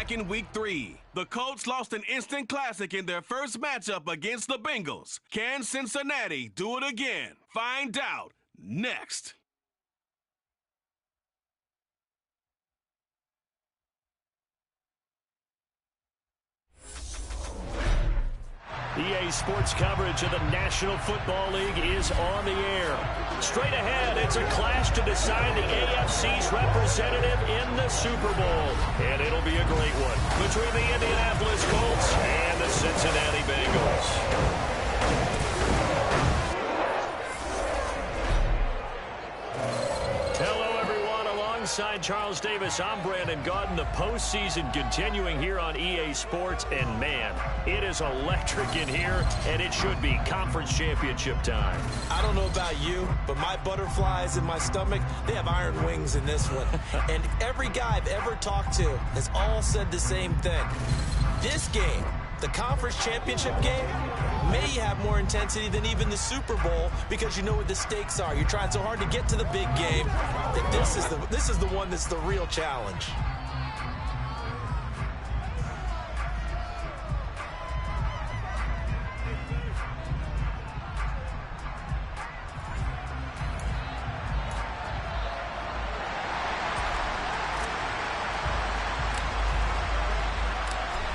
back in Week 3. The Colts lost an instant classic in their first matchup against the Bengals. Can Cincinnati do it again? Find out next. EA Sports coverage of the National Football League is on the air. Straight ahead, it's a clash to decide the AFC's representative in the Super Bowl. And it'll be a great one between the Indianapolis Colts and the Cincinnati Bengals. Alongside Charles Davis, I'm Brandon Gaudin. The postseason continuing here on EA Sports, and man, it is electric in here, and it should be conference championship time. I don't know about you, but my butterflies in my stomach, they have iron wings in this one. And every guy I've ever talked to has all said the same thing. This game, the conference championship game, may have more intensity than even the Super Bowl because you know what the stakes are. You're trying so hard to get to the big game that this is the one that's the real challenge.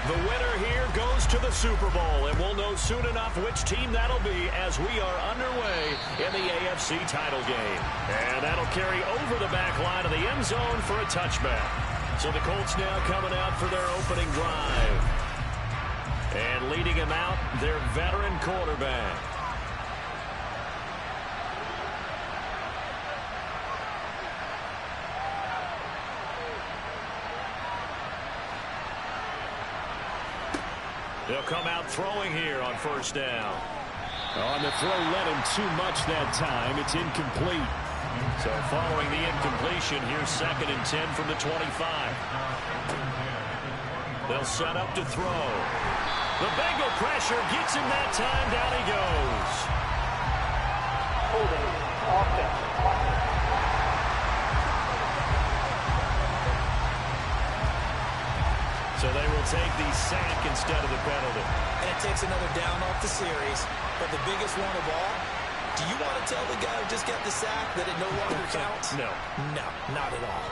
The winner here goes to the Super Bowl, and we'll know soon enough which team that'll be as we are underway in the AFC title game. And that'll carry over the back line of the end zone for a touchback. So the Colts now coming out for their opening drive. And leading him out, their veteran quarterback. They'll come out throwing here on first down. On the throw, led him too much that time. It's incomplete. So following the incompletion, here's 2nd and 10 from the 25. They'll set up to throw. The Bengal pressure gets him that time. Down he goes. Holding offense. So they will take the sack instead of the penalty. And it takes another down off the series. But the biggest one of all, do you want to tell the guy who just got the sack that it no longer counts? No. No, not at all.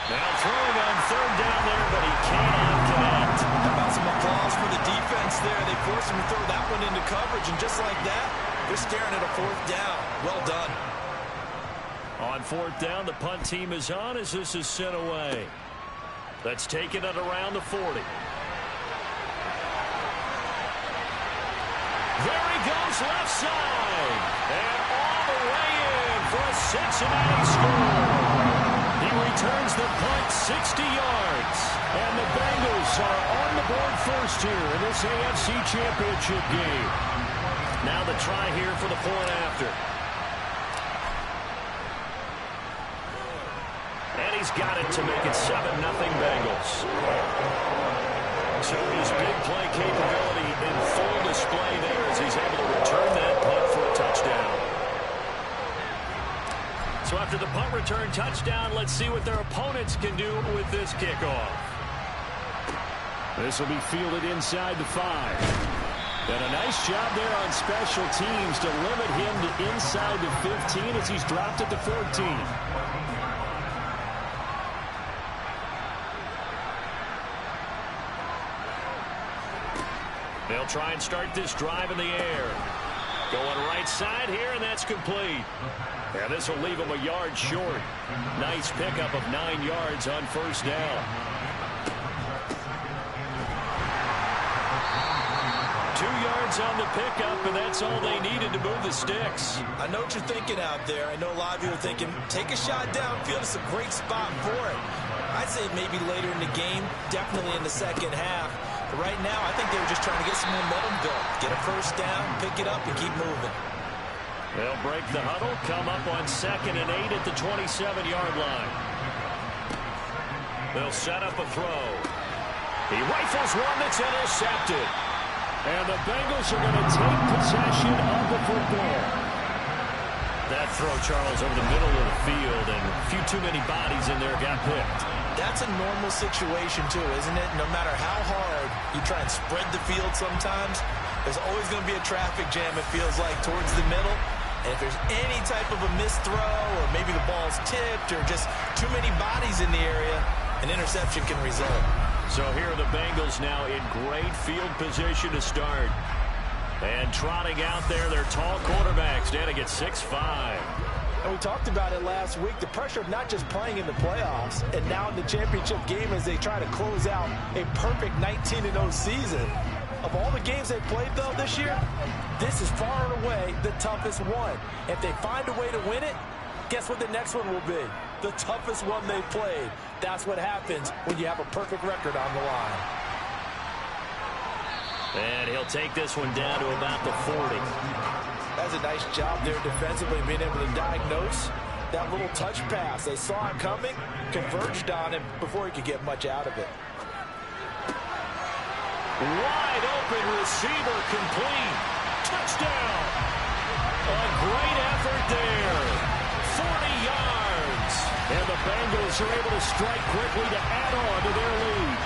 Now throwing on 3rd down there, but he cannot connect. How about some applause for the defense there? They forced him to throw that one into coverage, and just like that, they're staring at a 4th down. Well done. On 4th down, the punt team is on as this is sent away. Let's take it at around the 40. There he goes left side. And all the way in for a Cincinnati score. He returns the punt 60 yards. And the Bengals are on the board first here in this AFC championship game. Now the try here for the point after. And he's got it to make it 7-0 Bengals. So his big play capability in full display there as he's able to return that punt for a touchdown. So after the punt return touchdown, let's see what their opponents can do with this kickoff. This will be fielded inside the 5. And a nice job there on special teams to limit him to inside the 15 as he's dropped at the 14. They'll try and start this drive in the air. Going right side here, and that's complete. And this will leave him a yard short. Nice pickup of 9 yards on first down. 2 yards on the pickup, and that's all they needed to move the sticks. I know what you're thinking out there. I know a lot of you are thinking, take a shot downfield. It's a great spot for it. I'd say maybe later in the game, definitely in the second half. But right now, I think they were just trying to get some momentum built. Get a first down, pick it up, and keep moving. They'll break the huddle, come up on 2nd and 8 at the 27-yard line. They'll set up a throw. He rifles one that's intercepted. And the Bengals are going to take possession of the football. That throw, Charles, over the middle of the field, and a few too many bodies in there got picked. That's a normal situation too, isn't it? No matter how hard you try and spread the field sometimes, there's always going to be a traffic jam, it feels like, towards the middle. And if there's any type of a missed throw, or maybe the ball's tipped, or just too many bodies in the area, an interception can result. So here are the Bengals now in great field position to start. And trotting out there, their tall quarterback standing at 6'5". And we talked about it last week, the pressure of not just playing in the playoffs and now in the championship game as they try to close out a perfect 19-0 season. Of all the games they've played, though, this year, this is far and away the toughest one. If they find a way to win it, guess what the next one will be? The toughest one they've played. That's what happens when you have a perfect record on the line. And he'll take this one down to about the 40. That's a nice job there defensively, being able to diagnose that little touch pass. They saw it coming, converged on him before he could get much out of it. Wide open receiver, complete. Touchdown. A great effort there. 40 yards. And the Bengals are able to strike quickly to add on to their lead.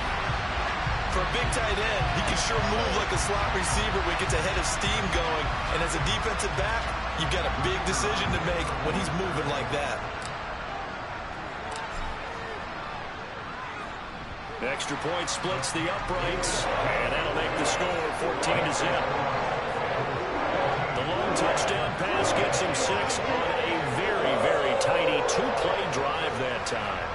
For a big tight end, he can sure move like a slot receiver when he gets a head of steam going. And as a defensive back, you've got a big decision to make when he's moving like that. Extra point splits the uprights, and that'll make the score 14-0. The long touchdown pass gets him 6 on a very, very tidy two-play drive that time.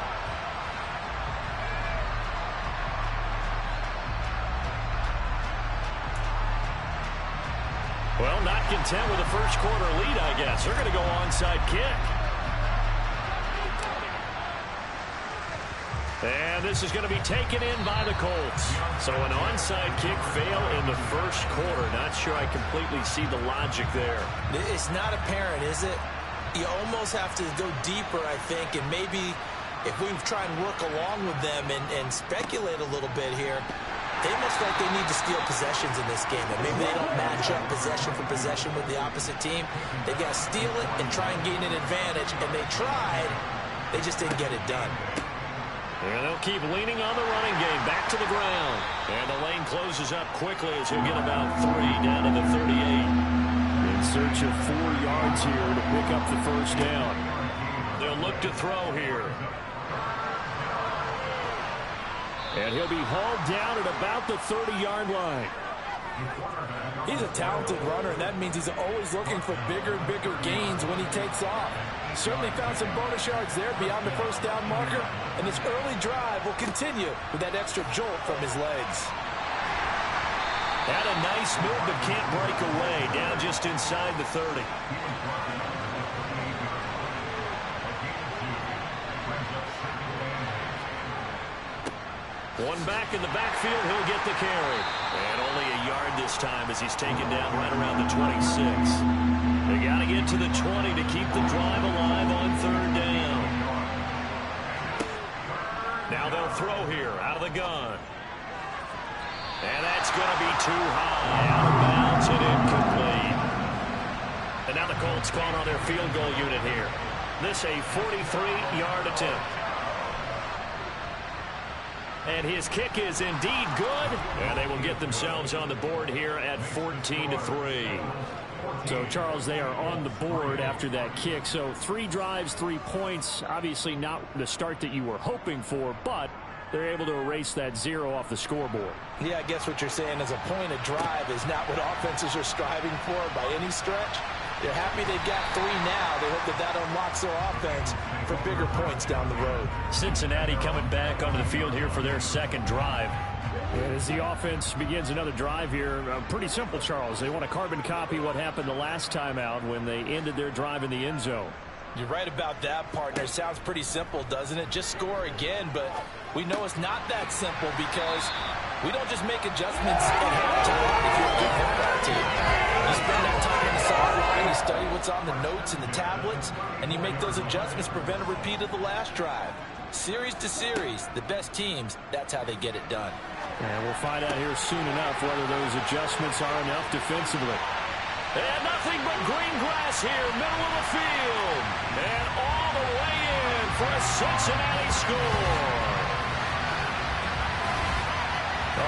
Well, not content with the first quarter lead, I guess. They're going to go onside kick. And this is going to be taken in by the Colts. So an onside kick fail in the first quarter. Not sure I completely see the logic there. It's not apparent, is it? You almost have to go deeper, I think, and maybe if we try and work along with them and speculate a little bit here, they must like they need to steal possessions in this game. And maybe they don't match up possession for possession with the opposite team. They've got to steal it and try and gain an advantage. And they tried. They just didn't get it done. And they'll keep leaning on the running game. Back to the ground. And the lane closes up quickly as he'll get about 3 down to the 38. In search of 4 yards here to pick up the first down. They'll look to throw here. And he'll be hauled down at about the 30-yard line. He's a talented runner, and that means he's always looking for bigger and bigger gains when he takes off. Certainly found some bonus yards there beyond the first down marker, and this early drive will continue with that extra jolt from his legs. Had a nice move, but can't break away. Down just inside the 30. One back in the backfield, he'll get the carry. And only a yard this time as he's taken down right around the 26. They got to get to the 20 to keep the drive alive on 3rd down. Now they'll throw here out of the gun. And that's going to be too high. Out of bounds and incomplete. And now the Colts calling on their field goal unit here. This a 43-yard attempt. And his kick is indeed good. And they will get themselves on the board here at 14-3. So, Charles, they are on the board after that kick. So 3 drives, 3 points. Obviously not the start that you were hoping for, but they're able to erase that 0 off the scoreboard. Yeah, I guess what you're saying is a point of drive is not what offenses are striving for by any stretch. They're happy they got 3 now. They hope that that unlocks their offense for bigger points down the road. Cincinnati coming back onto the field here for their 2nd drive. And as the offense begins another drive here, pretty simple, Charles. They want to carbon copy what happened the last time out when they ended their drive in the end zone. You're right about that, partner. Sounds pretty simple, doesn't it? Just score again, but we know it's not that simple because we don't just make adjustments at halftime if you're a good football team. You spend that time on the sideline, you study what's on the notes and the tablets, and you make those adjustments to prevent a repeat of the last drive. Series to series, the best teams, that's how they get it done. And we'll find out here soon enough whether those adjustments are enough defensively. And nothing but green grass here, middle of the field. And all the way in for a Cincinnati score.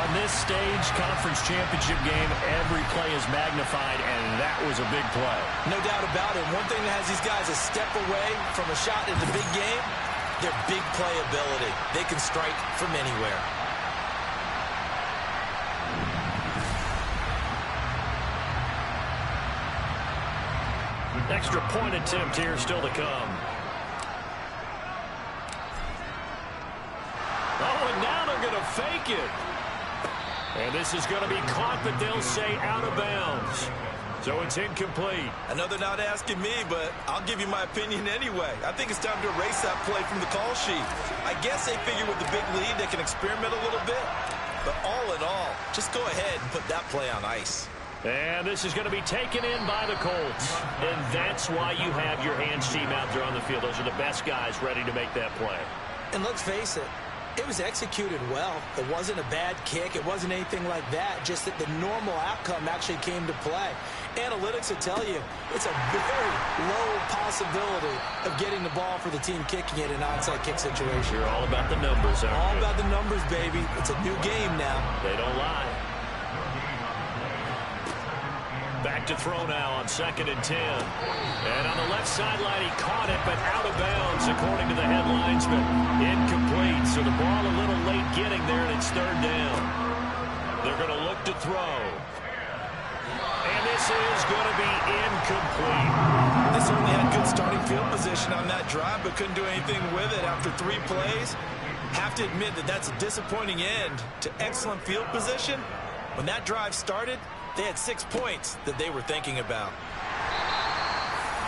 On this stage, conference championship game, every play is magnified, and that was a big play. No doubt about it. One thing that has these guys a step away from a shot in the big game, their big play ability. They can strike from anywhere. Extra point attempt here still to come. Oh, and now they're going to fake it. And this is going to be caught, but they'll say out of bounds. So it's incomplete. I know they're not asking me, but I'll give you my opinion anyway. I think it's time to erase that play from the call sheet. I guess they figure with the big lead they can experiment a little bit. But all in all, just go ahead and put that play on ice. And this is going to be taken in by the Colts. And that's why you have your hands team out there on the field. Those are the best guys ready to make that play. And let's face it, it was executed well. It wasn't a bad kick. It wasn't anything like that. Just that the normal outcome actually came to play. Analytics will tell you it's a very low possibility of getting the ball for the team kicking it in an onside kick situation. You're all about the numbers, aren't you? All about the numbers, baby. It's a new game now. They don't lie. Back to throw now on 2nd and 10. And on the left sideline, he caught it, but out of bounds, according to the head linesman. Incomplete, so the ball a little late getting there, and it's 3rd down. They're going to look to throw. And this is going to be incomplete. They certainly had good starting field position on that drive, but couldn't do anything with it after 3 plays. Have to admit that that's a disappointing end to excellent field position. When that drive started, they had 6 points that they were thinking about.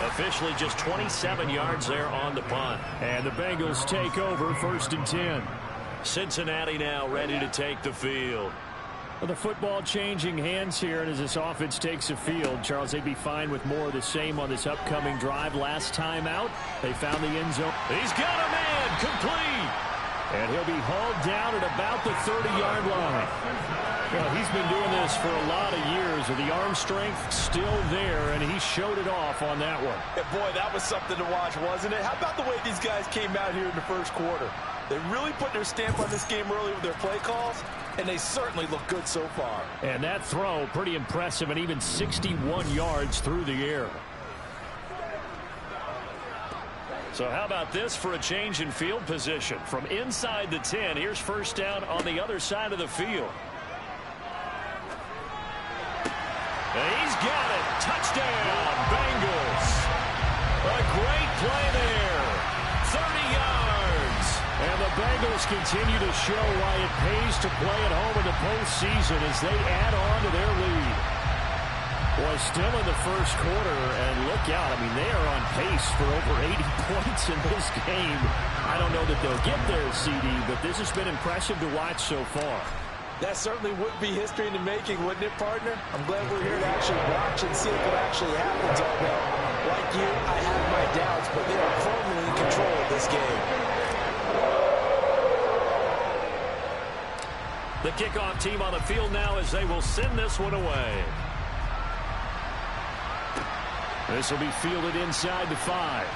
Officially just 27 yards there on the punt. And the Bengals take over 1st and 10. Cincinnati now ready to take the field. Well, the football changing hands here, and as this offense takes the field, Charles, they'd be fine with more of the same on this upcoming drive. Last time out, they found the end zone. He's got a man, complete. And he'll be hauled down at about the 30-yard line. Well, he's been doing this for a lot of years, with the arm strength still there, and he showed it off on that one. Yeah, boy, that was something to watch, wasn't it? How about the way these guys came out here in the 1st quarter? They really put their stamp on this game early with their play calls, and they certainly look good so far. And that throw, pretty impressive, and even 61 yards through the air. So how about this for a change in field position? From inside the 10, here's 1st down on the other side of the field. And he's got it. Touchdown, Bengals. A great play there. 30 yards. And the Bengals continue to show why it pays to play at home in the postseason as they add on to their lead. Boy, still in the 1st quarter, and look out. I mean, they are on pace for over 80 points in this game. I don't know that they'll get there, CD, but this has been impressive to watch so far. That certainly would be history in the making, wouldn't it, partner? I'm glad we're here to actually watch and see what actually happens, although, like you, I have my doubts, but they are firmly in control of this game. The kickoff team on the field now as they will send this one away. This will be fielded inside the 5.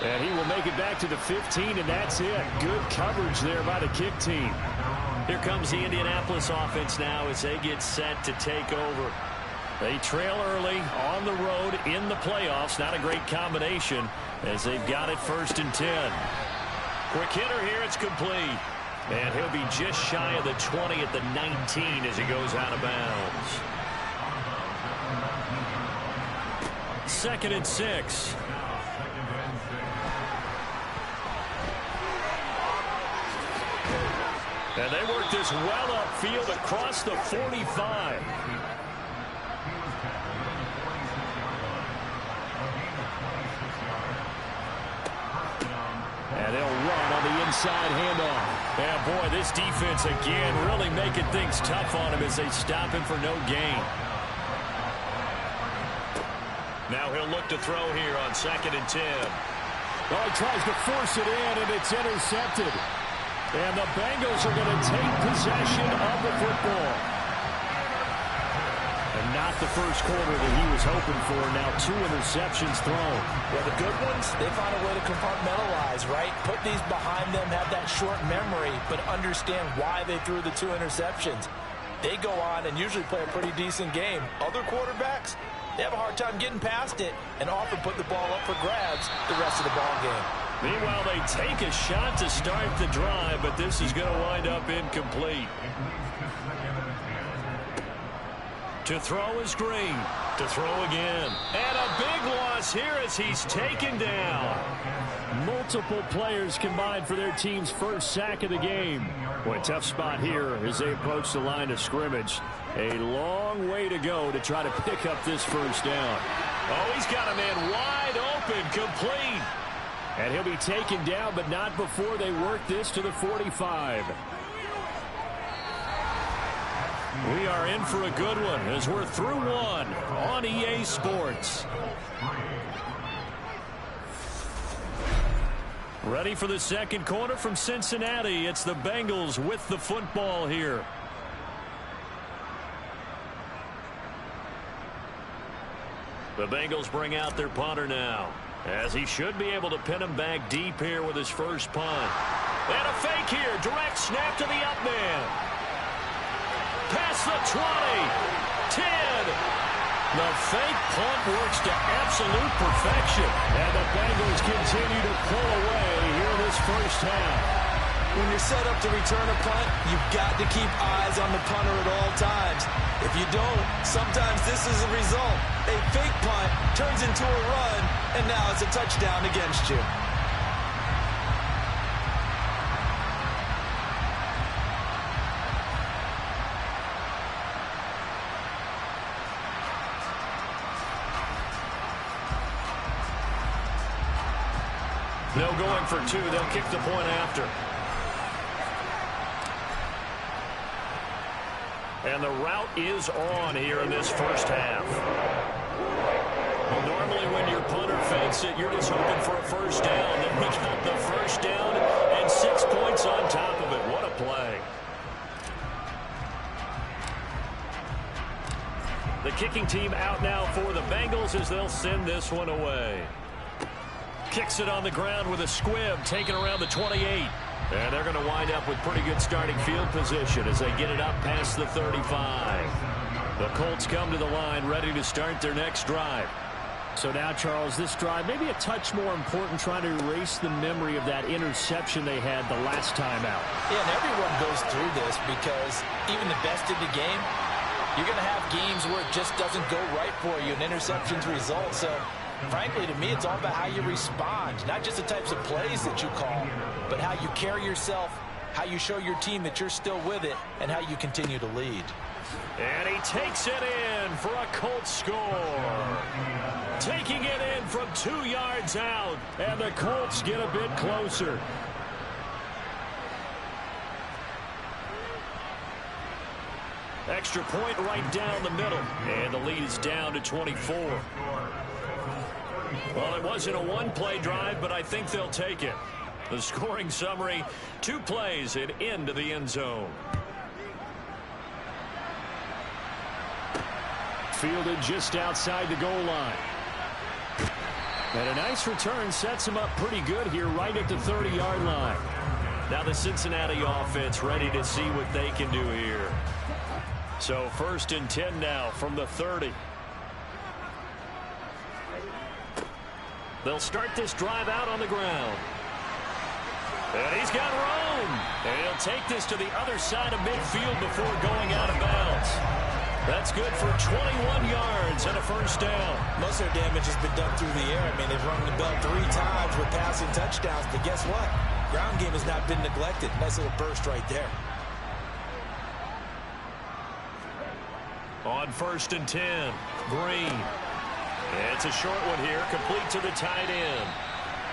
And he will make it back to the 15, and that's it. Good coverage there by the kick team. Here comes the Indianapolis offense now as they get set to take over. They trail early on the road in the playoffs. Not a great combination as they've got it 1st and 10. Quick hitter here. It's complete. And he'll be just shy of the 20 at the 19 as he goes out of bounds. 2nd and 6. And they work this well upfield across the 45. And they'll run on the inside handoff. Yeah, boy, this defense again really making things tough on him as they stop him for no gain. Now he'll look to throw here on 2nd and 10. Well, he tries to force it in, and it's intercepted. And the Bengals are going to take possession of the football. And not the first quarter that he was hoping for. Now 2 interceptions thrown. Well, the good ones, they find a way to compartmentalize, right? Put these behind them, have that short memory, but understand why they threw the 2 interceptions. They go on and usually play a pretty decent game. Other quarterbacks, they have a hard time getting past it and often put the ball up for grabs the rest of the ball game. Meanwhile, they take a shot to start the drive, but this is going to wind up incomplete. To throw is Green. To throw again. And a big loss here as he's taken down. Multiple players combined for their team's first sack of the game. Boy, tough spot here as they approach the line of scrimmage. A long way to go to try to pick up this first down. Oh, he's got a man wide open, complete. And he'll be taken down, but not before they work this to the 45. We are in for a good one as we're through one on EA Sports. Ready for the second quarter from Cincinnati. It's the Bengals with the football here. The Bengals bring out their punter now, as he should be able to pin him back deep here with his first punt. And a fake here. Direct snap to the up man. Past the 20. 10. The fake punt works to absolute perfection. And the Bengals continue to pull away here in this first half. When you're set up to return a punt, you've got to keep eyes on the punter at all times. If you don't, sometimes this is the result. A fake punt turns into a run, and now it's a touchdown against you. No going for 2. They'll kick the point after. And the route is on here in this first half. Well, normally when your punter fakes it, you're just hoping for a first down. Then we got the first down and 6 points on top of it. What a play. The kicking team out now for the Bengals as they'll send this one away. Kicks it on the ground with a squib, taken around the 28. And they're going to wind up with pretty good starting field position as they get it up past the 35. The Colts come to the line ready to start their next drive. So now, Charles, this drive maybe a touch more important, trying to erase the memory of that interception they had the last time out. Yeah, and everyone goes through this because even the best in the game, you're going to have games where it just doesn't go right for you and interceptions result. So frankly, to me, it's all about how you respond, not just the types of plays that you call, but how you carry yourself, how you show your team that you're still with it, and how you continue to lead. And he takes it in for a Colts score. Taking it in from 2 yards out, and the Colts get a bit closer. Extra point right down the middle, and the lead is down to 24. Well, it wasn't a one-play drive, but I think they'll take it. The scoring summary, 2 plays and into the end zone. Fielded just outside the goal line. And a nice return sets him up pretty good here right at the 30-yard line. Now the Cincinnati offense ready to see what they can do here. So 1st and 10 now from the 30. They'll start this drive out on the ground. And he's got room. And he'll take this to the other side of midfield before going out of bounds. That's good for 21 yards and a first down. Most of their damage has been done through the air. I mean, they've rung the bell 3 times with passing touchdowns. But guess what? Ground game has not been neglected. Nice little burst right there. On 1st and 10, Green. It's a short one here, complete to the tight end.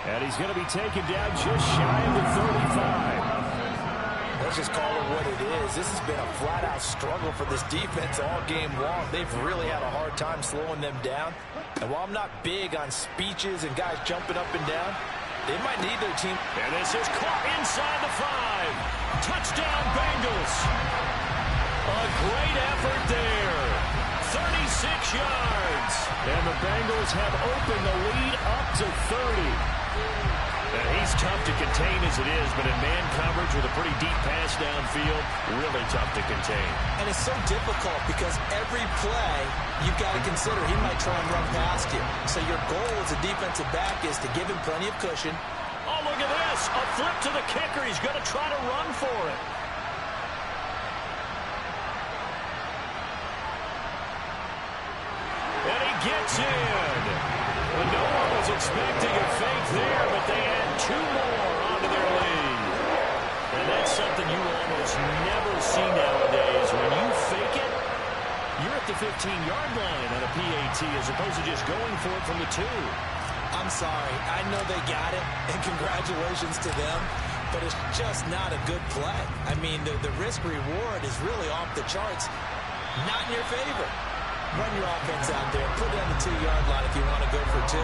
And he's going to be taken down just shy of the 35. Let's just call it what it is. This has been a flat-out struggle for this defense all game long. They've really had a hard time slowing them down. And while I'm not big on speeches and guys jumping up and down, they might need their team. And this is caught inside the 5. Touchdown, Bengals. A great effort there. 36 yards. And the Bengals have opened the lead up to 30. And he's tough to contain as it is, but in man coverage with a pretty deep pass downfield, really tough to contain. And it's so difficult because every play you've got to consider he might try and run past you. So your goal as a defensive back is to give him plenty of cushion. Oh, look at this. A flip to the kicker. He's going to try to run for it. And he gets in. Well, no one was expecting a fake there, but they add 2 more onto their lead. And that's something you almost never see nowadays. When you fake it, you're at the 15-yard line on a PAT as opposed to just going for it from the 2. I'm sorry. I know they got it, and congratulations to them, but it's just not a good play. I mean, the risk-reward is really off the charts. Not in your favor. Run your offense out there. Put it on the 2-yard line if you want to go for 2.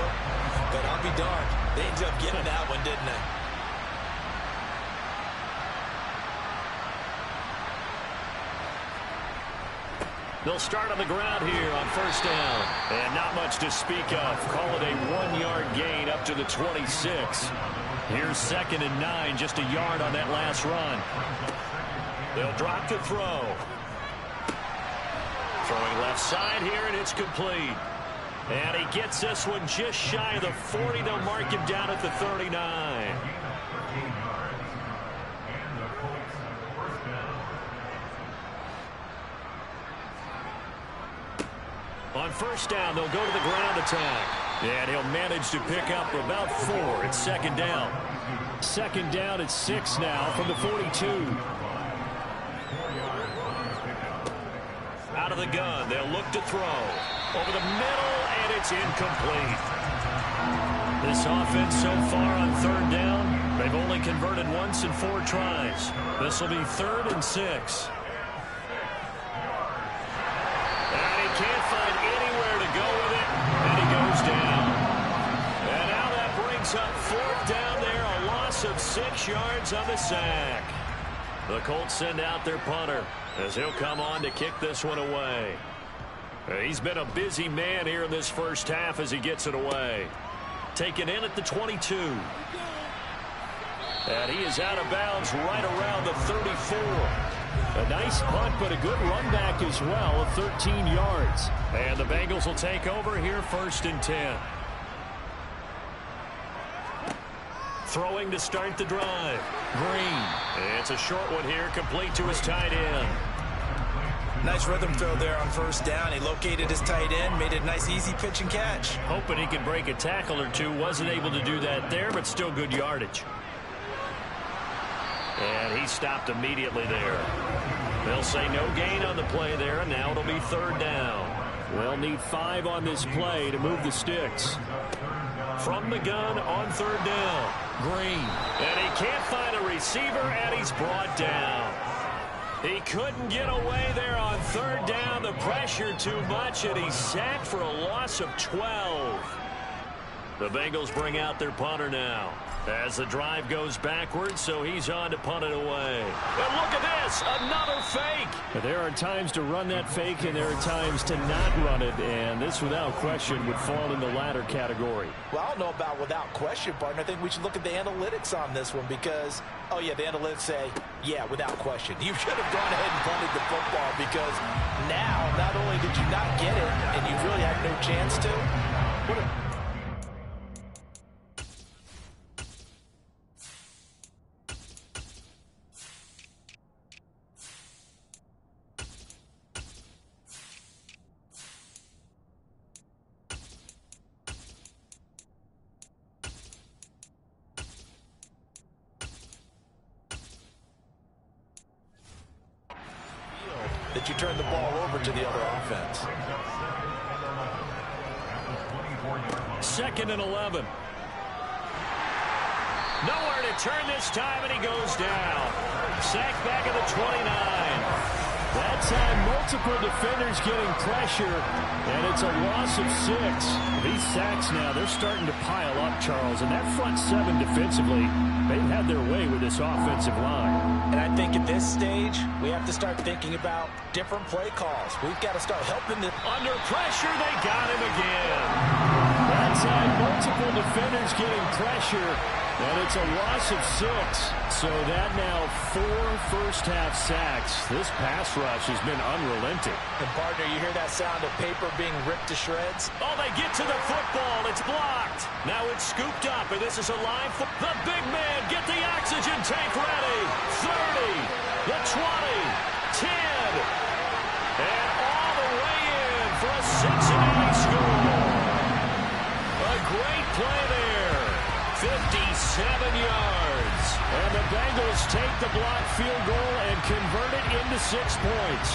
But I'll be darned. They ended up getting that one, didn't they? They'll start on the ground here on first down. And not much to speak of. Call it a 1-yard gain up to the 26. Here's 2nd and 9, just a yard on that last run. They'll drop to throw. Throwing left side here, and it's complete. And he gets this one just shy of the 40. They'll mark him down at the 39. On first down, they'll go to the ground attack. And he'll manage to pick up about 4. It's 2nd down. 2nd down at 6 now from the 42. Out of the gun, they'll look to throw. Over the middle, and it's incomplete. This offense so far on 3rd down, they've only converted once in 4 tries. This will be 3rd and 6. And he can't find anywhere to go with it, and he goes down. And now that brings up 4th down there, a loss of 6 yards on the sack. The Colts send out their punter as he'll come on to kick this one away. He's been a busy man here in this first half as he gets it away. Taken in at the 22. And he is out of bounds right around the 34. A nice punt, but a good run back as well of 13 yards. And the Bengals will take over here 1st and 10. Throwing to start the drive. Green. It's a short one here, complete to his tight end. Nice rhythm throw there on first down. He located his tight end, made it a nice easy pitch and catch. Hoping he could break a tackle or 2. Wasn't able to do that there, but still good yardage. And he stopped immediately there. They'll say no gain on the play there, and now it'll be 3rd down. They'll need 5 on this play to move the sticks. From the gun on 3rd down. Green. And he can't find a receiver, and he's brought down. He couldn't get away there on 3rd down. The pressure too much, and he's sacked for a loss of 12. The Bengals bring out their punter now as the drive goes backwards, so he's on to punt it away. And look at this, another fake. There are times to run that fake, and there are times to not run it, and this, without question, would fall in the latter category. Well, I don't know about without question, partner. I think we should look at the analytics on this one because, oh, yeah, the analytics say, yeah, without question. You should have gone ahead and punted the football because now, not only did you not get it, and you really had no chance to, what a... that you turn the ball over to the other offense. 2nd and 11. Nowhere to turn this time, and he goes down. Sacked back at the 29. That time, multiple defenders getting pressure, and it's a loss of 6. These sacks now, they're starting to pile up, Charles, and that front 7 defensively, they've had their way with this offensive line. And I think at this stage, we have to start thinking about different play calls. We've got to start helping them. Under pressure, they got him again. That's had multiple defenders getting pressure, and it's a loss of 6. So that now 4 first-half sacks. This pass rush has been unrelenting. And, partner, you hear that sound of paper being ripped to shreds? Oh, they get to the football. It's blocked. Now it's scooped up, and this is a live the big man, get the oxygen tank ready. 30, the 20, 10, and all the way in for a Cincinnati score. A great play there. 57 yards. And the Bengals take the blocked field goal and convert it into 6 points.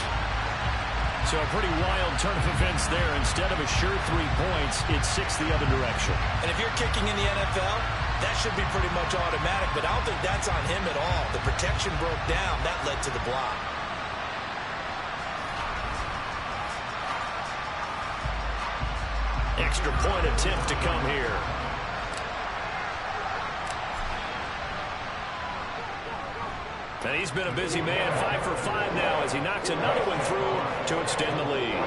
So a pretty wild turn of events there. Instead of a sure 3 points, it's 6 the other direction. And if you're kicking in the NFL, that should be pretty much automatic, but I don't think that's on him at all. The protection broke down. That led to the block. Extra point attempt to come here. And he's been a busy man, 5 for 5 now as he knocks another one through to extend the lead.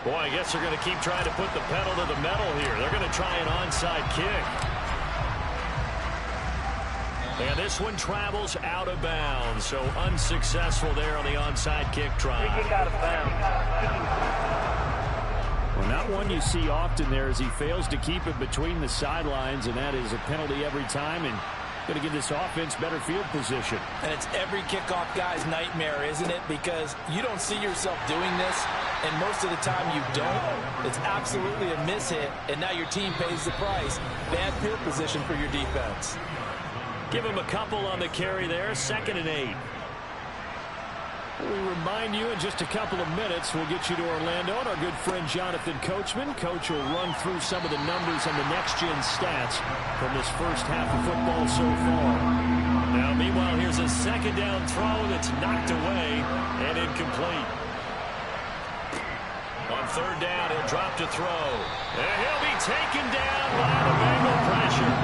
Boy, I guess they're going to keep trying to put the pedal to the metal here. They're going to try an onside kick. And this one travels out of bounds, so unsuccessful there on the onside kick try. Out of bounds. Well, not one you see often there as he fails to keep it between the sidelines, and that is a penalty every time, and going to give this offense better field position. And it's every kickoff guy's nightmare, isn't it? Because you don't see yourself doing this, and most of the time you don't. It's absolutely a mishit, and now your team pays the price. Bad field position for your defense. Give him a couple on the carry there, 2nd and 8. We remind you in just a couple of minutes, we'll get you to Orlando and our good friend Jonathan Coachman. Coach will run through some of the numbers and the next-gen stats from this first half of football so far. Now, meanwhile, here's a 2nd down throw that's knocked away and incomplete. On 3rd down, he'll drop to throw. And he'll be taken down by the Bengal pressure.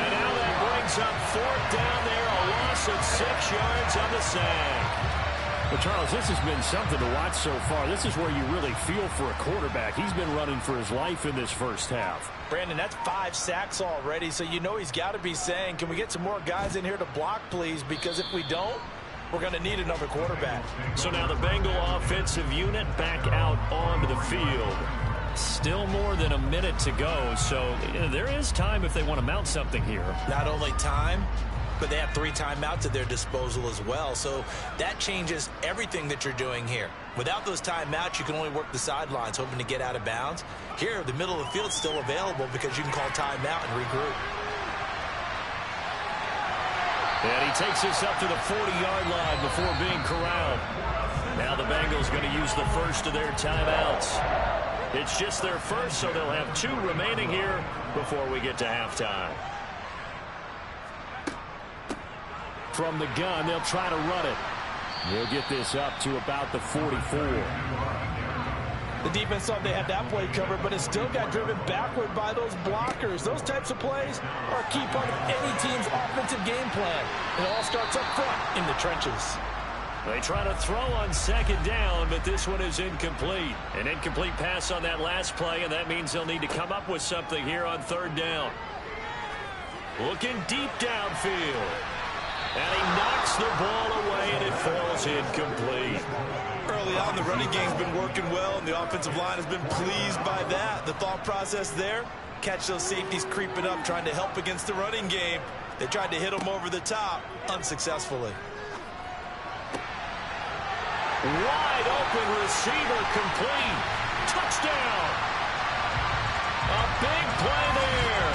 And now that brings up 4th down there, a loss of 6 yards on the sack. Well, Charles, this has been something to watch so far. This is where you really feel for a quarterback. He's been running for his life in this first half. Brandon, that's 5 sacks already, so you know he's got to be saying, can we get some more guys in here to block, please? Because if we don't, we're going to need another quarterback. So now the Bengal offensive unit back out onto the field. Still more than a minute to go, so there is time if they want to mount something here. Not only time, but they have 3 timeouts at their disposal as well. So that changes everything that you're doing here. Without those timeouts, you can only work the sidelines, hoping to get out of bounds. Here, the middle of the field is still available because you can call timeout and regroup. And he takes this up to the 40-yard line before being corralled. Now the Bengals going to use the first of their timeouts. It's just their first, so they'll have 2 remaining here before we get to halftime. From the gun, they'll try to run it. They'll get this up to about the 44. The defense thought they had that play covered, but it still got driven backward by those blockers. Those types of plays are a key part of any team's offensive game plan. It all starts up front in the trenches. They try to throw on 2nd down, but this one is incomplete. An incomplete pass on that last play, and that means they'll need to come up with something here on 3rd down. Looking deep downfield. And he knocks the ball away, and it falls incomplete. Early on, the running game's been working well, and the offensive line has been pleased by that. The thought process there, catch those safeties creeping up, trying to help against the running game. They tried to hit them over the top, unsuccessfully. Wide open receiver complete. Touchdown. A big play there.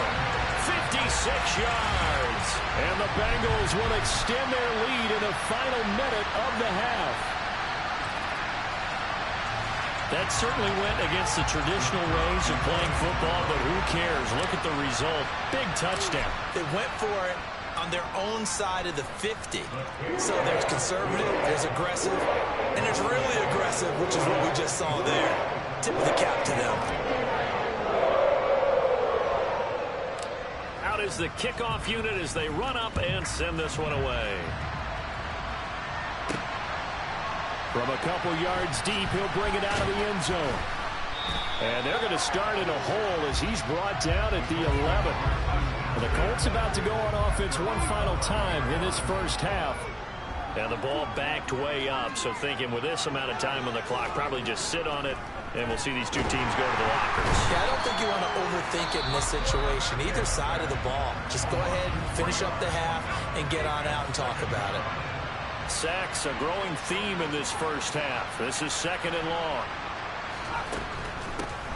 56 yards. And the Bengals will extend their lead in the final minute of the half. That certainly went against the traditional ways of playing football, but who cares? Look at the result. Big touchdown. They went for it on their own side of the 50. So there's conservative, there's aggressive, and there's really aggressive, which is what we just saw there. Tip of the cap to them. is the kickoff unit as they run up and send this one away. From a couple yards deep, he'll bring it out of the end zone. And they're going to start in a hole as he's brought down at the 11. The Colts about to go on offense one final time in this first half. And the ball backed way up, so thinking with this amount of time on the clock, probably just sit on it, and we'll see these two teams go to the lockers. Yeah, I don't think you want to overthink it in this situation. Either side of the ball. Just go ahead and finish up the half and get on out and talk about it. Sacks, a growing theme in this first half. This is 2nd and long.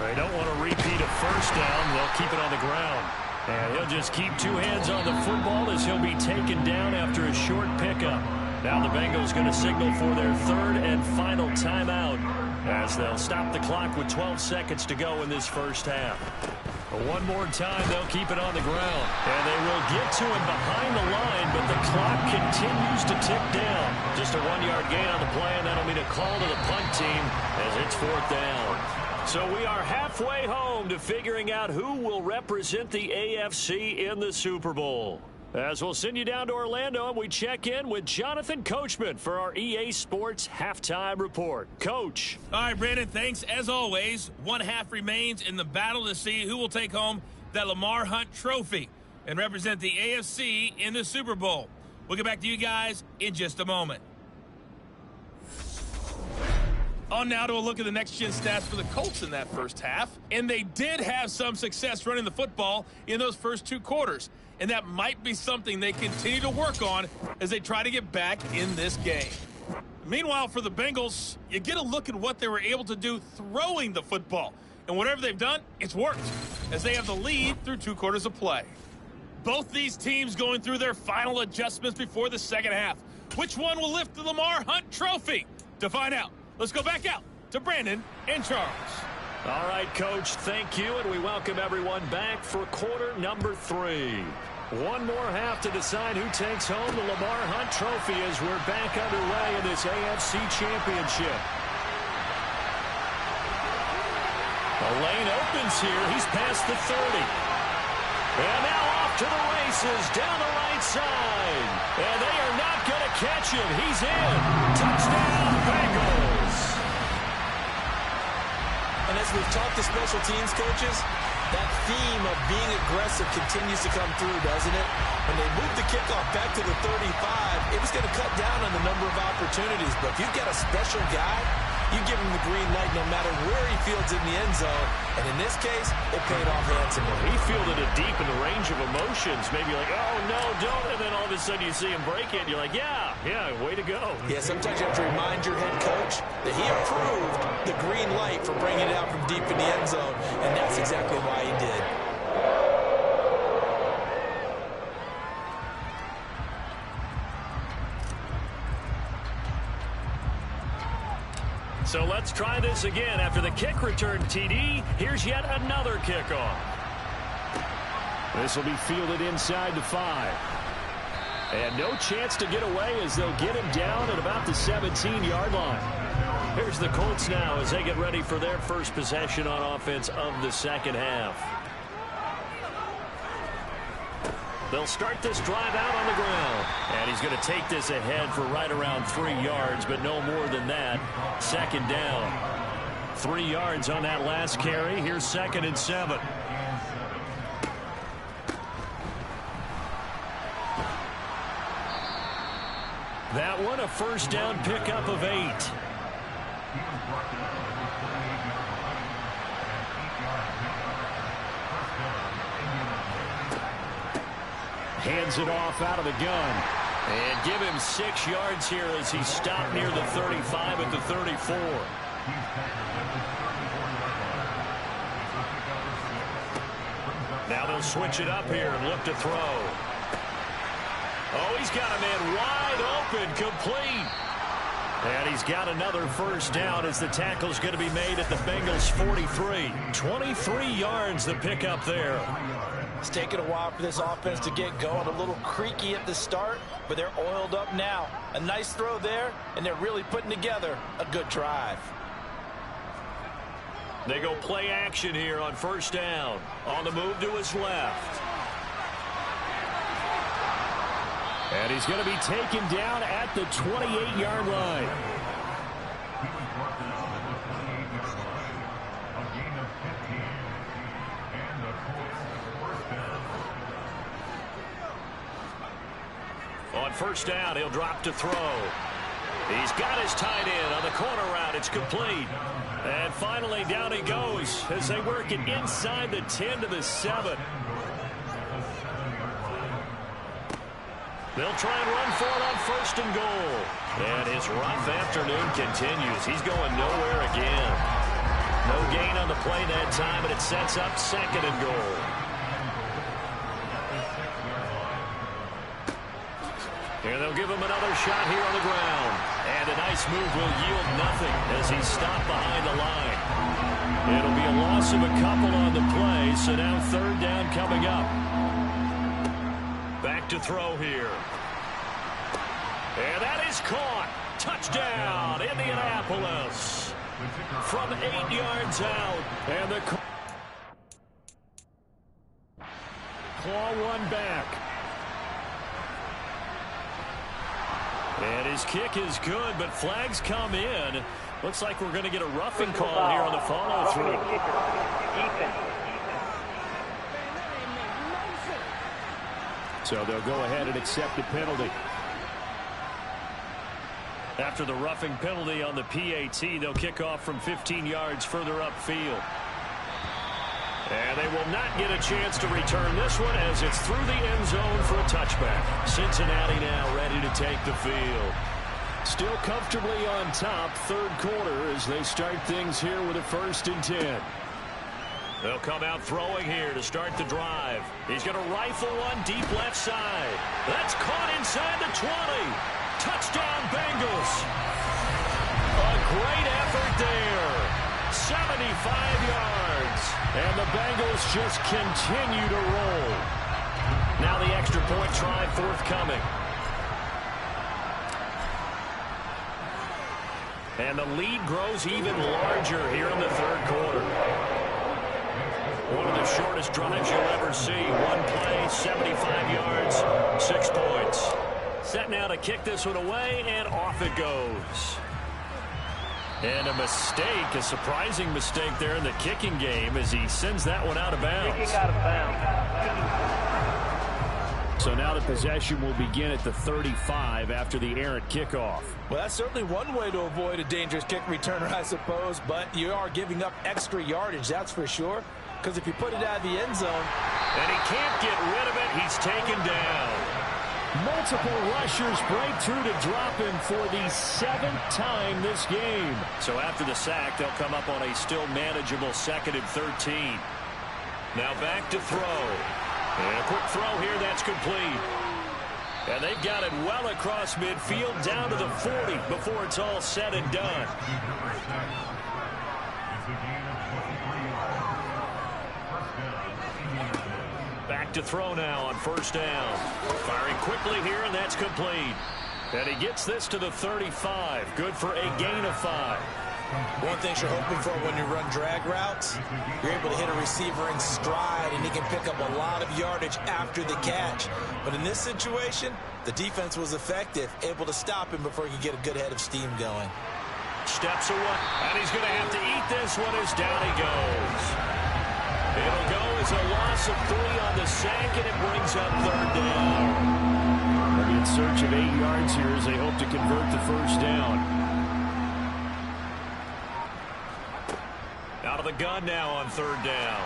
They don't want to repeat a first down. They'll keep it on the ground. And he'll just keep two hands on the football as he'll be taken down after a short pickup. Now the Bengals going to signal for their 3rd and final timeout as they'll stop the clock with 12 seconds to go in this first half. One more time, they'll keep it on the ground. And they will get to him behind the line, but the clock continues to tick down. Just a 1-yard gain on the play, and that'll mean a call to the punt team as it's 4th down. So we are halfway home to figuring out who will represent the AFC in the Super Bowl. As we'll send you down to Orlando, and we check in with Jonathan Coachman for our EA Sports Halftime Report. Coach. All right, Brandon, thanks. As always, one half remains in the battle to see who will take home that Lamar Hunt trophy and represent the AFC in the Super Bowl. We'll get back to you guys in just a moment. On now to a look at the next-gen stats for the Colts in that first half. And they did have some success running the football in those first 2 quarters. And that might be something they continue to work on as they try to get back in this game. Meanwhile, for the Bengals, you get a look at what they were able to do throwing the football. And whatever they've done, it's worked, as they have the lead through 2 quarters of play. Both these teams going through their final adjustments before the second half. Which one will lift the Lamar Hunt trophy? To find out, let's go back out to Brandon and Charles. All right, Coach, thank you, and we welcome everyone back for quarter number 3. One more half to decide who takes home the Lamar Hunt trophy as we're back underway in this AFC Championship. The lane opens here. He's past the 30. And now off to the races down the right side. And they are not going to catch him. He's in. Touchdown, Bengals. And as we've talked to special teams coaches, that theme of being aggressive continues to come through, doesn't it? When they moved the kickoff back to the 35, it was going to cut down on the number of opportunities. But if you've got a special guy, you give him the green light no matter where he fields in the end zone. And in this case, it paid off handsomely. He fielded it deep in the range of emotions. Maybe like, oh, no, don't. And then all of a sudden you see him break it. And you're like, yeah, way to go. Yeah, sometimes you have to remind your head coach that he approved the green light for bringing it out from deep in the end zone. And that's exactly why he did. So let's try this again. After the kick return TD, here's yet another kickoff. This will be fielded inside the 5. And no chance to get away as they'll get him down at about the 17-yard line. Here's the Colts now as they get ready for their first possession on offense of the second half. They'll start this drive out on the ground. And he's going to take this ahead for right around 3 yards, but no more than that. Second down. 3 yards on that last carry. Here's 2nd and 7. That one a first down pickup of 8. Hands it off out of the gun. And give him 6 yards here as he stopped near the 35 at the 34. Now they'll switch it up here and look to throw. Oh, he's got a man wide open, complete. And he's got another first down as the tackle's going to be made at the Bengals' 43. 23 yards the pickup there. It's taken a while for this offense to get going. A little creaky at the start, but they're oiled up now. A nice throw there, and they're really putting together a good drive. They go play action here on first down. On the move to his left. And he's going to be taken down at the 28-yard line. On first down, he'll drop to throw. He's got his tight end on the corner route. It's complete. And finally, down he goes as they work it inside the 10 to the 7. They'll try and run for it on first and goal. And his rough afternoon continues. He's going nowhere again. No gain on the play that time, and it sets up second and goal. And they'll give him another shot here on the ground. And a nice move will yield nothing as he's stopped behind the line. It'll be a loss of a couple on the play, so now third down coming up. Back to throw here. And that is caught. Touchdown, Indianapolis. From 8 yards out. And the claw one back. And his kick is good, but flags come in. Looks like we're going to get a roughing call here on the follow-through. So they'll go ahead and accept the penalty. After the roughing penalty on the PAT, they'll kick off from 15 yards further upfield. And they will not get a chance to return this one as it's through the end zone for a touchback. Cincinnati now ready to take the field. Still comfortably on top, third quarter as they start things here with a 1st and 10. They'll come out throwing here to start the drive. He's going to rifle one deep left side. That's caught inside the 20. Touchdown, Bengals. A great effort there. 75 yards. And the Bengals just continue to roll. Now the extra point try forthcoming. And the lead grows even larger here in the third quarter. One of the shortest drives you'll ever see. One play, 75 yards, 6 points. Set now to kick this one away, and off it goes. And a mistake, a surprising mistake there in the kicking game as he sends that one out of bounds. Kicking out of bounds. So now the possession will begin at the 35 after the errant kickoff. Well, that's certainly one way to avoid a dangerous kick returner, I suppose, but you are giving up extra yardage, that's for sure, because if you put it out of the end zone. And he can't get rid of it, he's taken down. Multiple rushers break through to drop him for the 7th time this game. So after the sack, they'll come up on a still manageable 2nd and 13. Now back to throw. And a quick throw here that's complete. And they've got it well across midfield down to the 40 before it's all said and done. Back to throw now on first down. Firing quickly here, and that's complete. And he gets this to the 35. Good for a gain of 5. One thing you're hoping for when you run drag routes, you're able to hit a receiver in stride, and he can pick up a lot of yardage after the catch. But in this situation, the defense was effective, able to stop him before he could get a good head of steam going. Steps away, and he's going to have to eat this one as down he goes. It'll go as a loss of 3 on the sack, and it brings up third down. They'll be in search of 8 yards here as they hope to convert the first down. Out of the gun now on third down.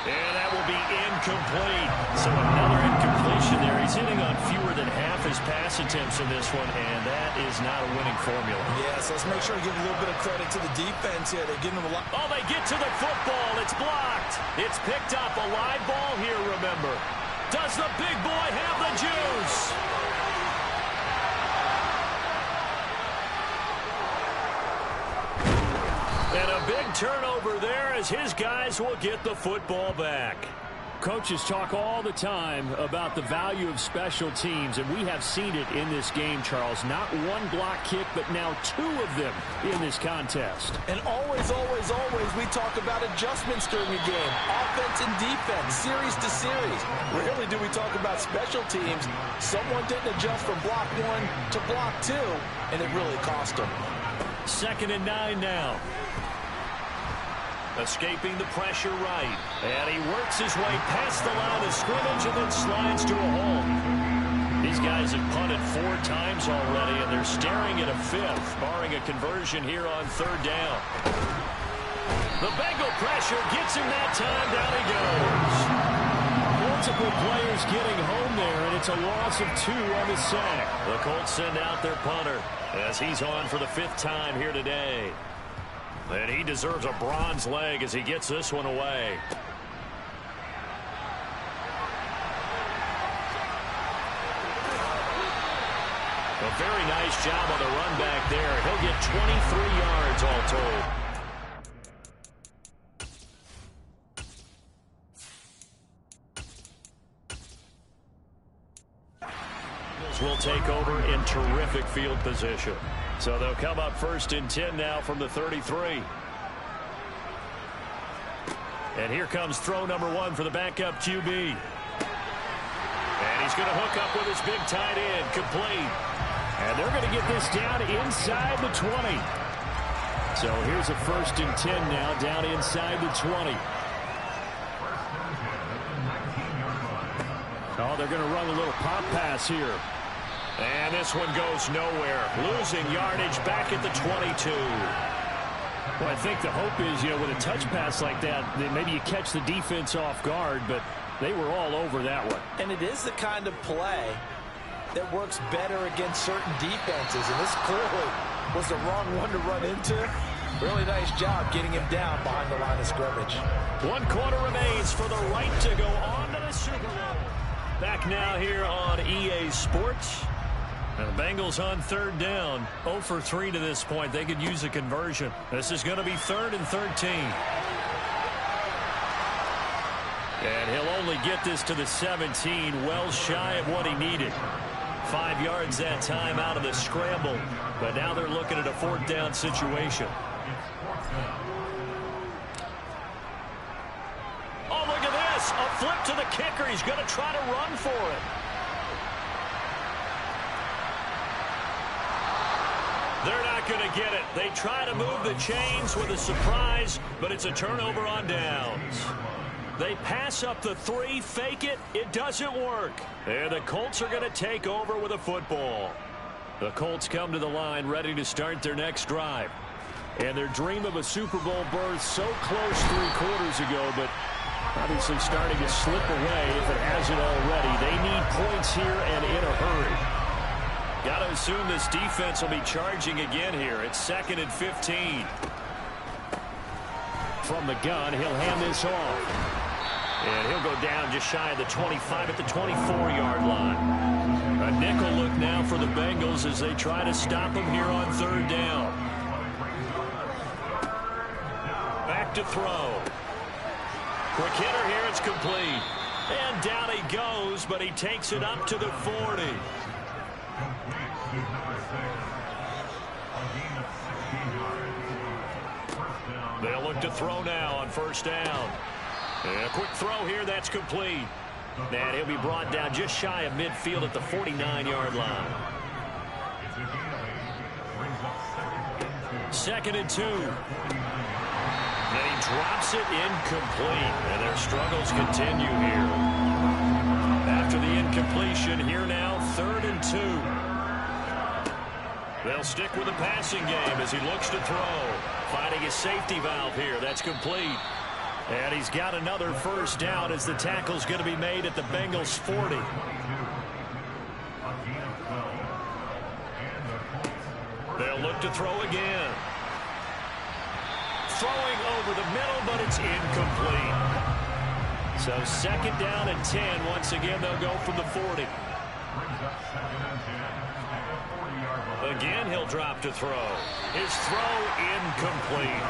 And that will be incomplete. So another incompletion there. He's hitting on fewer than half his pass attempts in this one, and that is not a winning formula. Yes, let's make sure to give a little bit of credit to the defense here. They're giving them a lot. Oh, they get to the football. It's blocked. It's picked up. A live ball here, remember. Does the big boy have the juice? And a big turnover there as his guys will get the football back. Coaches talk all the time about the value of special teams, and we have seen it in this game, Charles. Not one block kick, but now 2 of them in this contest. And always, always, always, we talk about adjustments during a game. Offense and defense, series to series. Rarely do we talk about special teams. Someone didn't adjust from block 1 to block 2, and it really cost them. 2nd and 9 now. Escaping the pressure right. And he works his way past the line of scrimmage and then slides to a hole. These guys have punted 4 times already, and they're staring at a 5th, barring a conversion here on 3rd down. The Bengal pressure gets him that time. Down he goes. Multiple players getting home there, and it's a loss of 2 on the sack. The Colts send out their punter as he's on for the 5th time here today. And he deserves a bronze leg as he gets this one away. A very nice job on the run back there. He'll get 23 yards all told. Will take over in terrific field position. So they'll come up 1st and 10 now from the 33. And here comes throw number 1 for the backup QB. And he's going to hook up with his big tight end, complete. And they're going to get this down inside the 20. So here's a 1st and 10 now, down inside the 20. Oh, they're going to run a little pop pass here. And this one goes nowhere. Losing yardage back at the 22. Well, I think the hope is, with a touch pass like that maybe you catch the defense off guard, but they were all over that one. And it is the kind of play that works better against certain defenses, and this clearly was the wrong one to run into. Really nice job getting him down behind the line of scrimmage. 1 quarter remains for the right to go on to the Super Bowl. Back now here on EA Sports. And the Bengals on 3rd down. 0 for 3 to this point. They could use a conversion. This is going to be 3rd and 13. And he'll only get this to the 17, well shy of what he needed. 5 yards that time out of the scramble. But now they're looking at a 4th down situation. Oh, look at this. A flip to the kicker. He's going to try to run for it. They're not going to get it. They try to move the chains with a surprise, but it's a turnover on downs. They pass up the 3, fake it. It doesn't work. And the Colts are going to take over with a football. The Colts come to the line ready to start their next drive. And their dream of a Super Bowl berth so close 3 quarters ago, but obviously starting to slip away if it hasn't already. They need points here and in a hurry. Got to assume this defense will be charging again here. It's 2nd and 15. From the gun, he'll hand this off. And he'll go down just shy of the 25 at the 24-yard line. A nickel look now for the Bengals as they try to stop him here on 3rd down. Back to throw. Quick hitter here, it's complete. And down he goes, but he takes it up to the 40. They'll look to throw now on 1st down. And a quick throw here, that's complete. And he'll be brought down just shy of midfield at the 49-yard line. 2nd and 2. And he drops it incomplete. And their struggles continue here. After the incompletion, here now, 3rd and 2. They'll stick with the passing game as he looks to throw. Finding his safety valve here. That's complete. And he's got another 1st down as the tackle's going to be made at the Bengals 40. They'll look to throw again. Throwing over the middle, but it's incomplete. So 2nd down and 10. Once again, they'll go from the 40. Again, he'll drop to throw. His throw incomplete.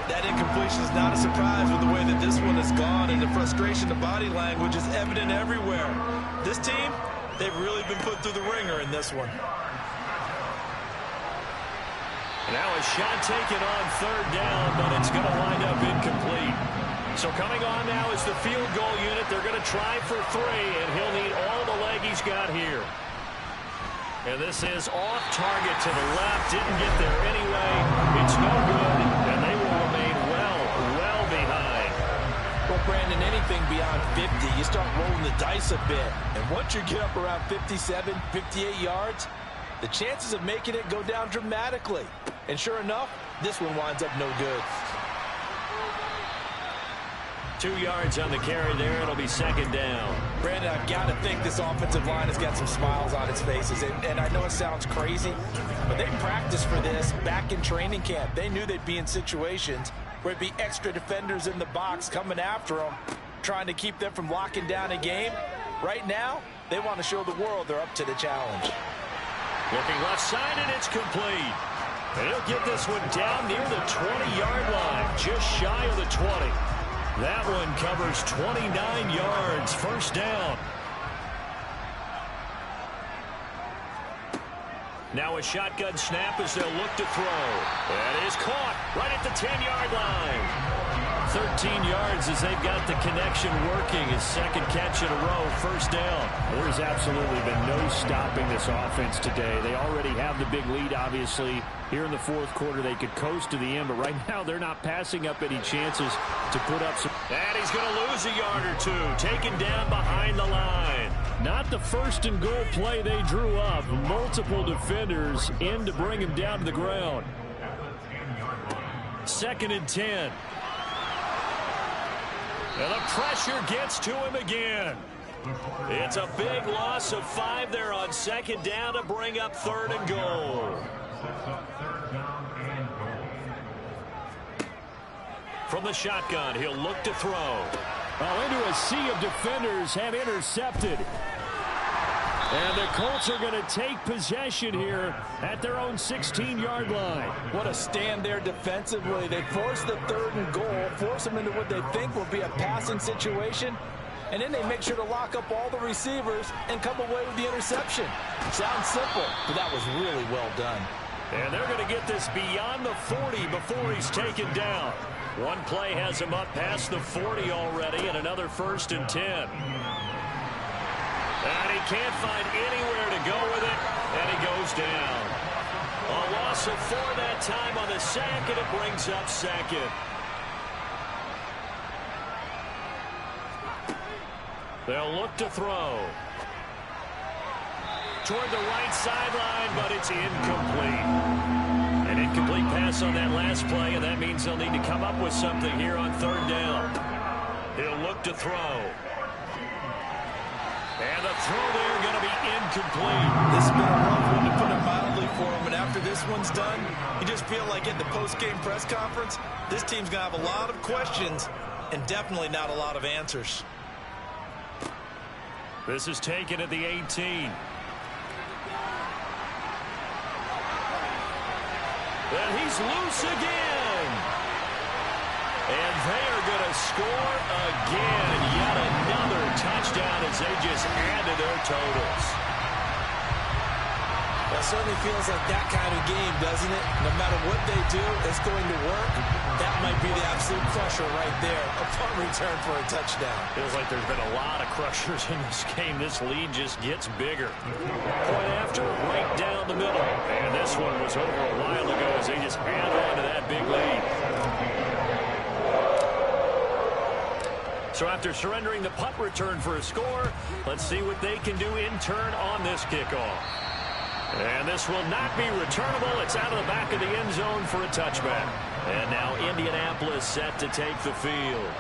That incompletion is not a surprise with the way that this one has gone, and the frustration, the body language is evident everywhere. This team, they've really been put through the ringer in this one. Now a shot taken on third down, but it's going to wind up incomplete. So coming on now is the field goal unit. They're going to try for 3, and he'll need all the leg he's got here. And this is off target to the left. Didn't get there anyway. It's no good, and they will remain well behind. Well, Brandon, anything beyond 50, you start rolling the dice a bit. And once you get up around 57, 58 yards, the chances of making it go down dramatically. And sure enough, this one winds up no good. 2 yards on the carry there. It'll be second down. Brandon, I've got to think this offensive line has got some smiles on its faces. And I know it sounds crazy, but they practiced for this back in training camp. They knew they'd be in situations where it'd be extra defenders in the box coming after them, trying to keep them from locking down a game. Right now, they want to show the world they're up to the challenge. Looking left side, and it's complete. And he'll get this one down near the 20-yard line, just shy of the 20. That one covers 29 yards, first down. Now a shotgun snap as they'll look to throw. That is caught right at the 10-yard line. 13 yards as they've got the connection working. His second catch in a row, first down. There's absolutely been no stopping this offense today. They already have the big lead, obviously. Here in the fourth quarter, they could coast to the end, but right now they're not passing up any chances to put up some. And he's going to lose a yard or two, taken down behind the line. Not the first and goal play they drew up. Multiple defenders in to bring him down to the ground. Second and 10. And the pressure gets to him again. It's a big loss of 5 there on second down to bring up third and goal. From the shotgun, he'll look to throw. Into a sea of defenders have intercepted. And the Colts are going to take possession here at their own 16-yard line. What a stand there defensively. They force the third and goal, force them into what they think will be a passing situation, and then they make sure to lock up all the receivers and come away with the interception. Sounds simple, but that was really well done. And they're going to get this beyond the 40 before he's taken down. One play has him up past the 40 already, and another first and 10. And he can't find anywhere to go with it, and he goes down. A loss of 4 that time on the sack, and it brings up second. They'll look to throw. Toward the right sideline, but it's incomplete. An incomplete pass on that last play, and that means they'll need to come up with something here on third down. He'll look to throw. And the throw there going to be incomplete. This has been a rough one, to put it mildly, for him. And after this one's done, you just feel like at the post-game press conference, this team's going to have a lot of questions and definitely not a lot of answers. This is taken at the 18. And he's loose again. And they are going to score again. Yet another touchdown as they just add to their totals. That certainly feels like that kind of game, doesn't it? No matter what they do, it's going to work. That might be the absolute crusher right there. A punt return for a touchdown. Feels like there's been a lot of crushers in this game. This lead just gets bigger. Point after, right down the middle. And this one was over a while ago as they just hang on to that big lead. So after surrendering the punt return for a score, let's see what they can do in turn on this kickoff. And this will not be returnable. It's out of the back of the end zone for a touchback. And now Indianapolis set to take the field.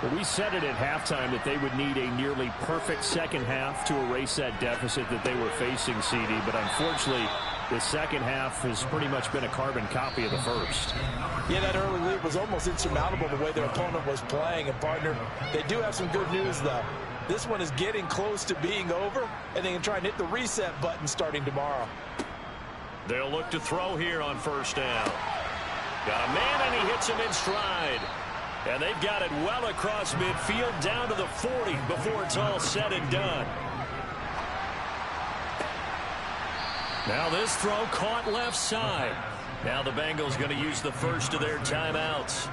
Well, we said it at halftime that they would need a nearly perfect second half to erase that deficit that they were facing, CD. But unfortunately, the second half has pretty much been a carbon copy of the first. Yeah, that early lead was almost insurmountable the way their opponent was playing. And, partner, they do have some good news, though. This one is getting close to being over, and they can try and hit the reset button starting tomorrow. They'll look to throw here on first down. Got a man, and he hits him in stride. And they've got it well across midfield down to the 40 before it's all said and done. Now this throw caught left side. Now the Bengals going to use the first of their timeouts.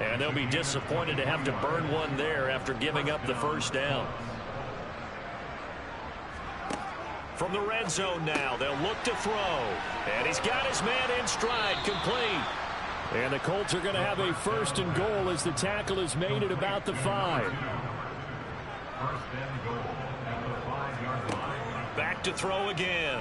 And they'll be disappointed to have to burn one there after giving up the first down. From the red zone now, they'll look to throw. And he's got his man in stride, complete. And the Colts are going to have a first and goal as the tackle is made at about the 5. First and goal at the 5-yard line. Back to throw again.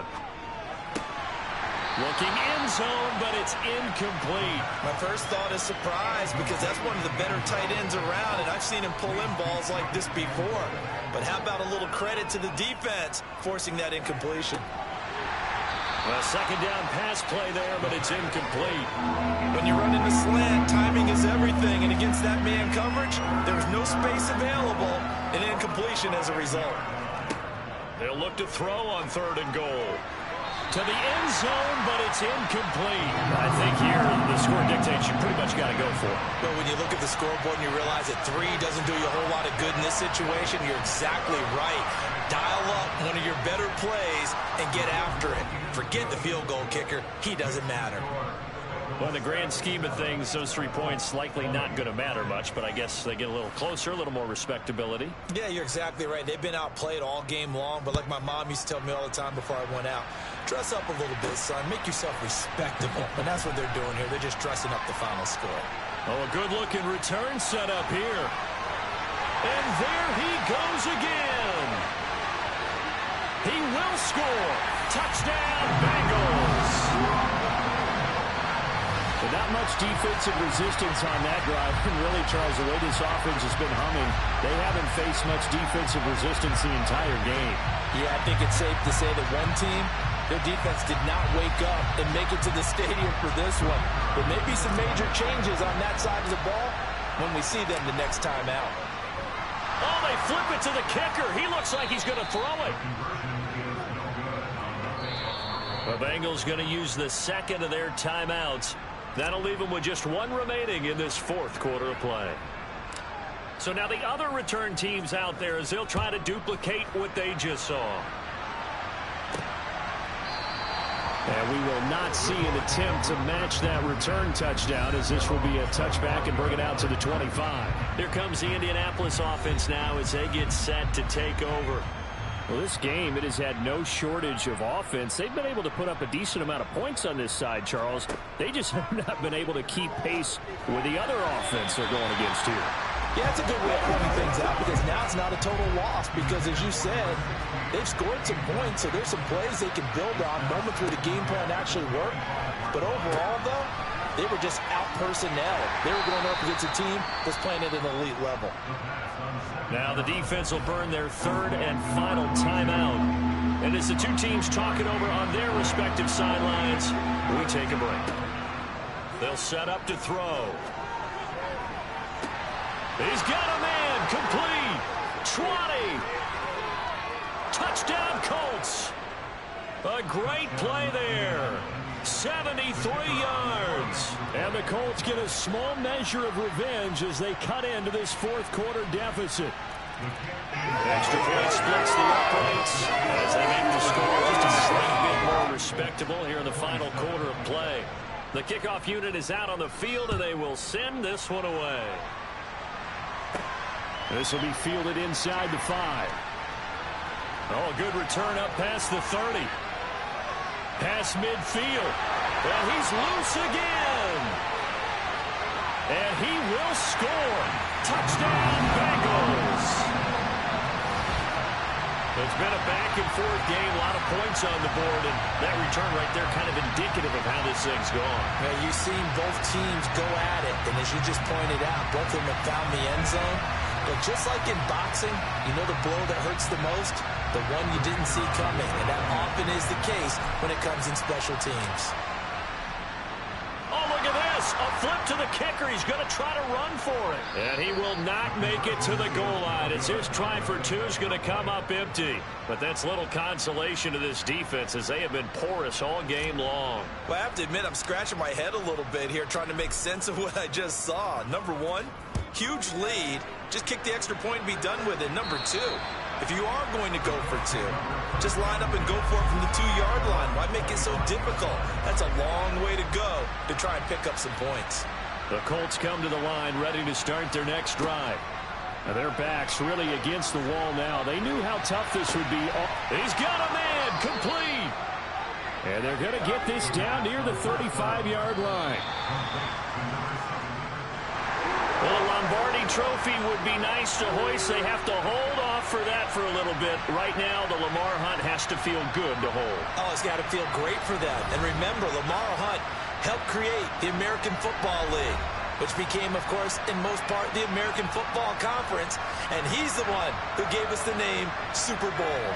Looking end zone, but it's incomplete. My first thought is surprise because that's one of the better tight ends around, and I've seen him pull in balls like this before. But how about a little credit to the defense forcing that incompletion? Well, second down pass play there, but it's incomplete. When you run into slant, timing is everything, and against that man coverage, there's no space available, and incompletion as a result. They'll look to throw on third and goal. To the end zone, but it's incomplete. I think here the score dictates you pretty much got to go for it. But when you look at the scoreboard and you realize that 3 doesn't do you a whole lot of good in this situation, you're exactly right. Dial up one of your better plays and get after it. Forget the field goal kicker. He doesn't matter. Well, in the grand scheme of things, those 3 points likely not going to matter much, but I guess they get a little closer, a little more respectability. Yeah, you're exactly right. They've been outplayed all game long, but like my mom used to tell me all the time before I went out, dress up a little bit, son. Make yourself respectable. And that's what they're doing here. They're just dressing up the final score. Oh, a good-looking return set up here. And there he goes again. He will score. Touchdown, Bengals. But not much defensive resistance on that drive. And really, Charles, the way this offense has been humming, they haven't faced much defensive resistance the entire game. Yeah, I think it's safe to say that one team, their defense did not wake up and make it to the stadium for this one. There may be some major changes on that side of the ball when we see them the next time out. Oh, they flip it to the kicker. He looks like he's going to throw it. The Bengals going to use the second of their timeouts. That'll leave them with just 1 remaining in this 4th quarter of play. So now the other return teams out there as they'll try to duplicate what they just saw. And we will not see an attempt to match that return touchdown as this will be a touchback and bring it out to the 25. Here comes the Indianapolis offense now as they get set to take over. Well, this game, it has had no shortage of offense. They've been able to put up a decent amount of points on this side, Charles. They just have not been able to keep pace with the other offense they're going against here. Yeah, it's a good way of pointing things out because now it's not a total loss because, as you said, they've scored some points, so there's some plays they can build on, moments where the game plan actually worked. But overall, though, they were just out-personnel. They were going up against a team that's playing at an elite level. Now the defense will burn their 3rd and final timeout. And as the 2 teams talk it over on their respective sidelines, we take a break. They'll set up to throw. He's got a man, complete. 20. Touchdown, Colts. A great play there. 73 yards. And the Colts get a small measure of revenge as they cut into this 4th quarter deficit. Extra point splits the uprights as they make the score just a slight bit more respectable here in the final quarter of play. The kickoff unit is out on the field, and they will send this one away. This will be fielded inside the 5. Oh, a good return up past the 30. Past midfield. And he's loose again. And he will score. Touchdown, Bengals. It's been a back-and-forth game, a lot of points on the board, and that return right there kind of indicative of how this thing's gone. Yeah, you've seen both teams go at it, and as you just pointed out, both of them have found the end zone. But just like in boxing, you know the blow that hurts the most? The one you didn't see coming, and that often is the case when it comes in special teams. Oh, look at this. this. A flip to the kicker. He's going to try to run for it. And he will not make it to the goal line as his try for two is going to come up empty. But that's little consolation to this defense as they have been porous all game long. Well, I have to admit, I'm scratching my head a little bit here trying to make sense of what I just saw. Number one, huge lead. Just kick the extra point and be done with it. Number two, if you are going to go for two, just line up and go for it from the 2-yard line. Why make it so difficult? That's a long way to go to try and pick up some points. The Colts come to the line ready to start their next drive. Now their backs really against the wall now. They knew how tough this would be. He's got a man complete. And they're going to get this down near the 35-yard line. Well, a Lombardi trophy would be nice to hoist. They have to hold off for that for a little bit. Right now, the Lamar Hunt has to feel good to hold. Oh, it's got to feel great for them. And remember, Lamar Hunt helped create the American Football League, which became, of course, in most part, the American Football Conference. And he's the one who gave us the name Super Bowl.